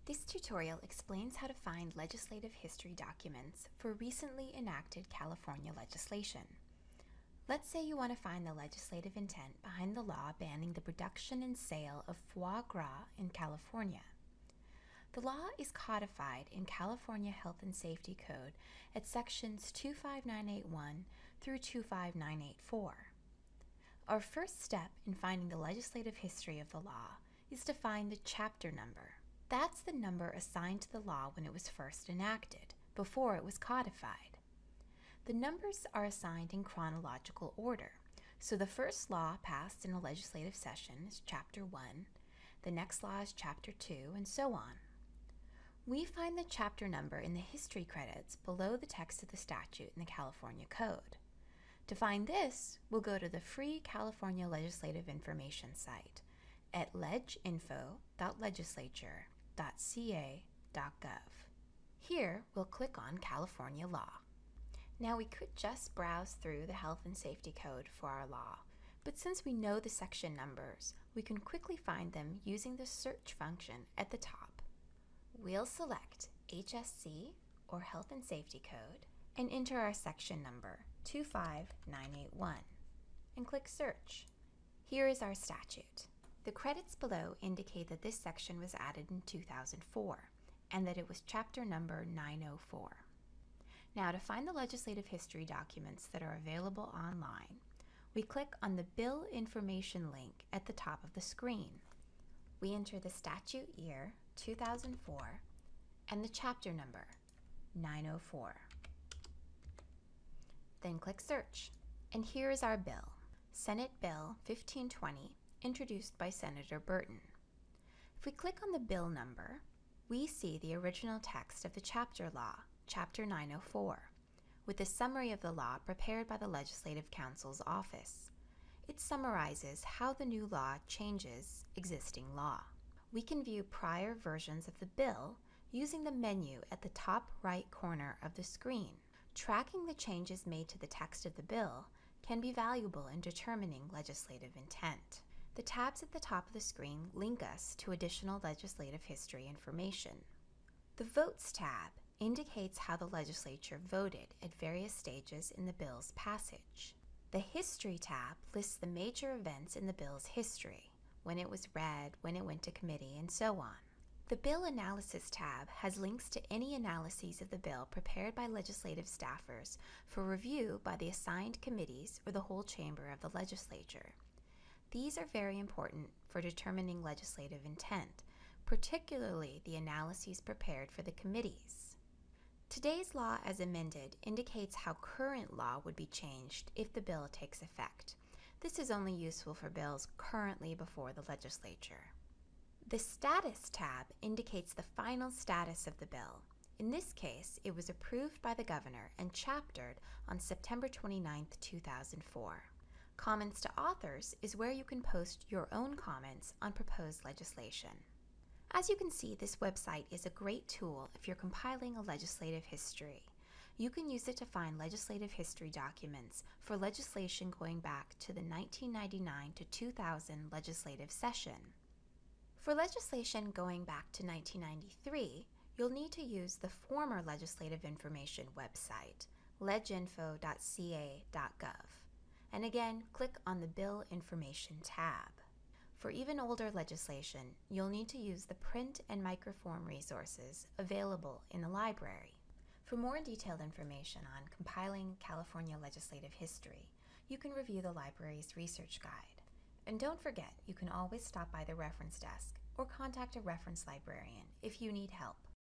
This tutorial explains how to find legislative history documents for recently enacted California legislation. Let's say you want to find the legislative intent behind the law banning the production and sale of foie gras in California. The law is codified in California Health and Safety Code at sections 25981 through 25984. Our first step in finding the legislative history of the law is to find the chapter number. That's the number assigned to the law when it was first enacted, before it was codified. The numbers are assigned in chronological order, so the first law passed in a legislative session is Chapter 1, the next law is Chapter 2, and so on. We find the chapter number in the history credits below the text of the statute in the California Code. To find this, we'll go to the free California Legislative Information site at leginfo.legislature.ca.gov. Here, we'll click on California Law. Now, we could just browse through the Health and Safety Code for our law, but since we know the section numbers, we can quickly find them using the search function at the top. We'll select HSC or Health and Safety Code and enter our section number 25981 and click Search. Here is our statute. The credits below indicate that this section was added in 2004 and that it was chapter number 904. Now, to find the legislative history documents that are available online, we click on the Bill Information link at the top of the screen. We enter the statute year, 2004, and the chapter number, 904. Then click Search, and here is our bill, Senate Bill 1520, introduced by Senator Burton. If we click on the bill number, we see the original text of the chapter law, Chapter 904, with a summary of the law prepared by the Legislative Counsel's office. It summarizes how the new law changes existing law. We can view prior versions of the bill using the menu at the top right corner of the screen. Tracking the changes made to the text of the bill can be valuable in determining legislative intent. The tabs at the top of the screen link us to additional legislative history information. The Votes tab indicates how the legislature voted at various stages in the bill's passage. The History tab lists the major events in the bill's history, when it was read, when it went to committee, and so on. The Bill Analysis tab has links to any analyses of the bill prepared by legislative staffers for review by the assigned committees or the whole chamber of the legislature. These are very important for determining legislative intent, particularly the analyses prepared for the committees. Today's law as amended indicates how current law would be changed if the bill takes effect. This is only useful for bills currently before the legislature. The Status tab indicates the final status of the bill. In this case, it was approved by the governor and chaptered on September 29, 2004. Comments to Authors is where you can post your own comments on proposed legislation. As you can see, this website is a great tool if you're compiling a legislative history. You can use it to find legislative history documents for legislation going back to the 1999 to 2000 legislative session. For legislation going back to 1993, you'll need to use the former legislative information website, leginfo.ca.gov. And again, click on the Bill Information tab. For even older legislation, you'll need to use the print and microform resources available in the library. For more detailed information on compiling California legislative history, you can review the library's research guide. And don't forget, you can always stop by the reference desk or contact a reference librarian if you need help.